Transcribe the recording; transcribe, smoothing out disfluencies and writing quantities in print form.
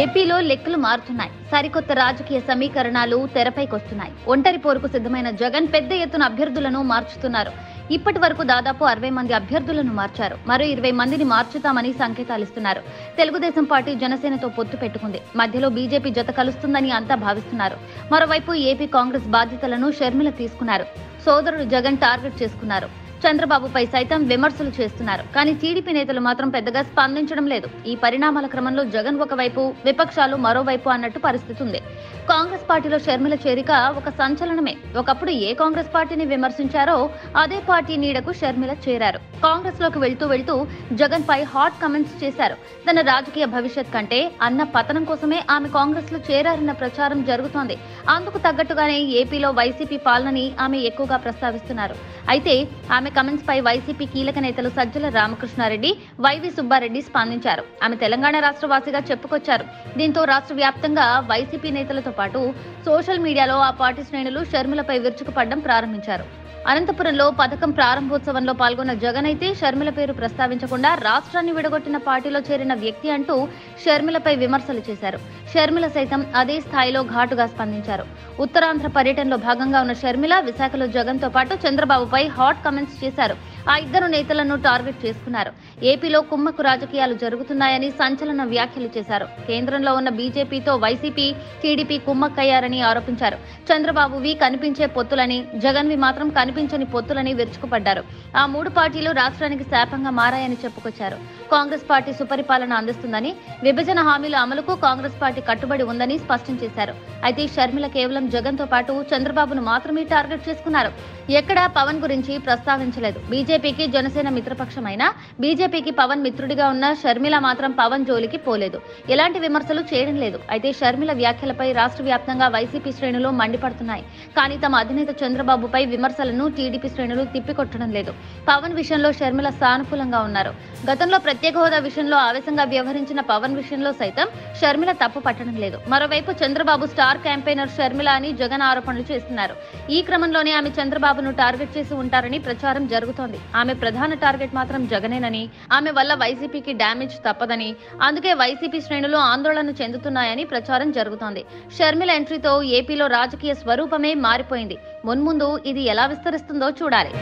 ఏపీలో లెక్కలు మారుతున్నాయి. సరికొత్త రాజకీయ సమీకరణాలు తెరపైకొస్తున్నాయి. ఒంటరి పోరుకు సిద్ధమైన జగన్ పెద్ద ఎత్తున అభ్యర్థులను మార్చుతున్నారు. ఇప్పటి వరకు దాదాపు 60 మంది అభ్యర్థులను మార్చారు. మరో 20 మందిని మార్చుతామని సంకేతాలిస్తున్నారు. తెలుగుదేశం పార్టీ జనసేనతో పొత్తు పెట్టుకుంది. మధ్యలో బీజేపీ జత కలుస్తుందని అంతా భావిస్తున్నారు. మరోవైపు ఏపీ కాంగ్రెస్ బాధ్యతలను షర్మిల తీసుకున్నారు. సోదరుడు జగన్ టార్గెట్ చేసుకున్నారు. చంద్రబాబుపై సైతం విమర్శలు చేస్తున్నారు. కానీ టీడీపీ నేతలు మాత్రం పెద్దగా స్పందించడం లేదు. ఈ పరిణామాల క్రమంలో జగన్ ఒకవైపు, విపక్షాలు మరోవైపు అన్నట్టు పరిస్థితి ఉంది. కాంగ్రెస్ పార్టీలో షర్మిల చేరిక ఒక సంచలనమే. ఒకప్పుడు ఏ కాంగ్రెస్ పార్టీని విమర్శించారో అదే పార్టీ నీడకు షర్మిల చేరారు. కాంగ్రెస్ లోకి వెళ్తూ జగన్ పై హాట్ కమెంట్స్ చేశారు. తన రాజకీయ భవిష్యత్ కంటే అన్న పతనం కోసమే ఆమె కాంగ్రెస్ లో చేరారన్న ప్రచారం జరుగుతోంది. అందుకు తగ్గట్టుగానే ఏపీలో వైసీపీ పాలనని ఆమె ఎక్కువగా ప్రస్తావిస్తున్నారు. అయితే ఆమె కమెంట్స్ పై వైసీపీ కీలక నేతలు సజ్జల రామకృష్ణారెడ్డి, వైవి సుబ్బారెడ్డి స్పందించారు. ఆమె తెలంగాణ రాష్ట్ర వాసిగా చెప్పుకొచ్చారు. దీంతో రాష్ట్ర వ్యాప్తంగా వైసీపీ నేతలతో పాటు సోషల్ మీడియాలో ఆ పార్టీ శ్రేణులు షర్మిలపై విరుచుకుపడడం ప్రారంభించారు. అనంతపురంలో పథకం ప్రారంభోత్సవంలో పాల్గొన్న జగన్ అయితే షర్మిల పేరు ప్రస్తావించకుండా రాష్ట్రాన్ని విడగొట్టిన పార్టీలో చేరిన వ్యక్తి అంటూ షర్మిలపై విమర్శలు చేశారు. షర్మిల సైతం అదే స్థాయిలో ఘాటుగా స్పందించారు. ఉత్తరాంధ్ర పర్యటనలో భాగంగా ఉన్న షర్మిల విశాఖలో జగన్ తో పాటు చంద్రబాబుపై హాట్ కమెంట్స్ చేశారు. ఆ ఇద్దరు నేతలను టార్గెట్ చేసుకున్నారు. ఏపీలో కుమ్మక్కు రాజకీయాలు జరుగుతున్నాయని సంచలన వ్యాఖ్యలు చేశారు. కేంద్రంలో ఉన్న బీజేపీతో వైసీపీ, టీడీపీ కుమ్మక్కయ్యారని ఆరోపించారు. చంద్రబాబువి కనిపించే పొత్తులని, జగన్వి మాత్రం కనిపించని పొత్తులని విరుచుకుపడ్డారు. ఆ మూడు పార్టీలు రాష్ట్రానికి శాపంగా మారాయని చెప్పుకొచ్చారు. కాంగ్రెస్ పార్టీ సుపరిపాలన అందిస్తుందని, విభజన హామీల అమలుకు కాంగ్రెస్ పార్టీ కట్టుబడి ఉందని స్పష్టం చేశారు. అయితే షర్మిల కేవలం జగన్ తో పాటు చంద్రబాబును మాత్రమే టార్గెట్ చేసుకున్నారు. ఎక్కడా పవన్ గురించి ప్రస్తావించలేదు. బీజేపీకి జనసేన మిత్రపక్షమైనా బీజేపీకి పవన్ మిత్రుడిగా ఉన్న షర్మిల మాత్రం పవన్ జోలికి పోలేదు. ఎలాంటి విమర్శలు చేయడం లేదు. అయితే షర్మిల వ్యాఖ్యలపై రాష్ట్ర వ్యాప్తంగా వైసీపీ శ్రేణులు మండిపడుతున్నాయి. కానీ తమ అధినేత చంద్రబాబుపై విమర్శలను టీడీపీ శ్రేణులు తిప్పికొట్టడం లేదు. పవన్ విషయంలో షర్మిల సానుకూలంగా ఉన్నారు. గతంలో ప్రత్యేక హోదా విషయంలో ఆవేశంగా వ్యవహరించిన పవన్ విషయంలో సైతం షర్మిల తప్పు పట్టడం లేదు. మరోవైపు చంద్రబాబు స్టార్ క్యాంపెయినర్ షర్మిల అని జగన్ ఆరోపణలు చేస్తున్నారు. ఈ క్రమంలోనే ఆమె చంద్రబాబును టార్గెట్ చేసి ఉంటారని ప్రచారం జరుగుతోంది. ఆమె ప్రధాన టార్గెట్ మాత్రం జగనేనని, ఆమె వల్ల వైసీపీకి డ్యామేజ్ తప్పదని, అందుకే వైసీపీ శ్రేణులు ఆందోళన చెందుతున్నాయని ప్రచారం జరుగుతోంది. షర్మిల ఎంట్రీతో ఏపీలో రాజకీయ స్వరూపమే మారిపోయింది. మున్ముందు ఇది ఎలా విస్తరిస్తుందో చూడాలి.